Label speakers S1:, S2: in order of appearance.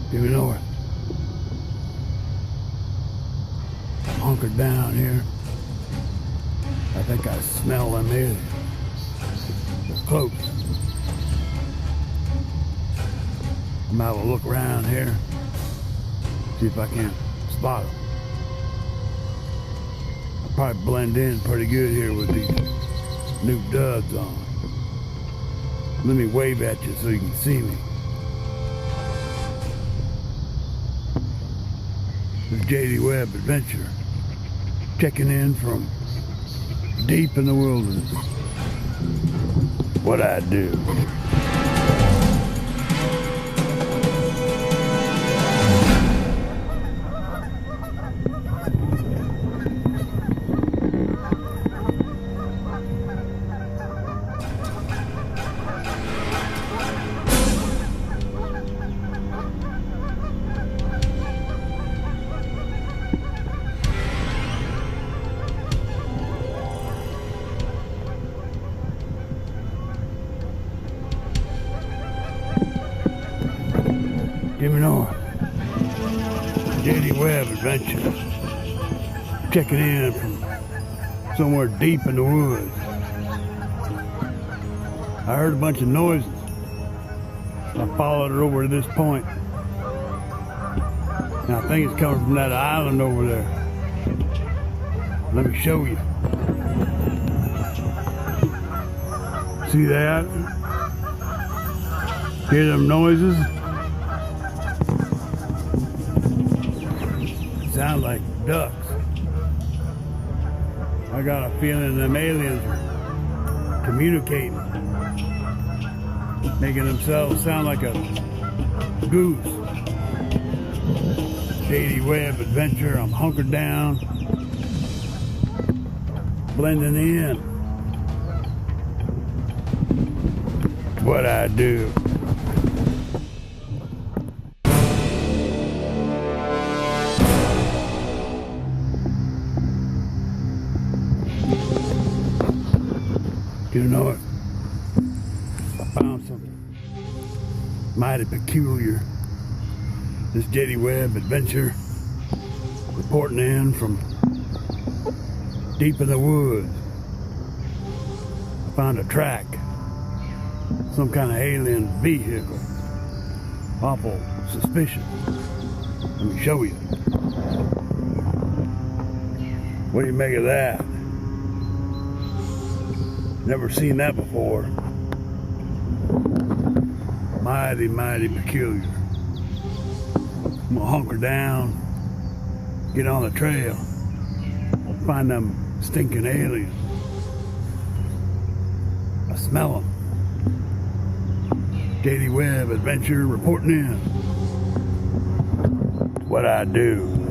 S1: Due north. I'm hunkered down here. I think I smell them aliens. They're close. I'm gonna have a look around here. See if I can't spot them. I'll probably blend in pretty good here with these new duds on. Let me wave at you so you can see me. This is J.D. Webb Adventure, checking in from deep in the wilderness. What I do. Due north. J.D. Webb Adventure. Checking in from somewhere deep in the woods. I heard a bunch of noises. I followed it over to this point. And I think it's coming from that island over there. Let me show you. See that? Hear them noises? Sound like ducks. I got a feeling them aliens are communicating, making themselves sound like a goose. J.D. Webb Adventure. I'm hunkered down, blending in. What I do. You know it. I found something mighty peculiar. This J.D. Webb Adventure, reporting in from deep in the woods. I found a track, some kind of alien vehicle. Awful suspicious. Let me show you. What do you make of that? Never seen that before. Mighty, mighty peculiar. I'm gonna hunker down, get on the trail, find them stinking aliens. I smell them. J.D. Webb Adventure reporting in. What I do.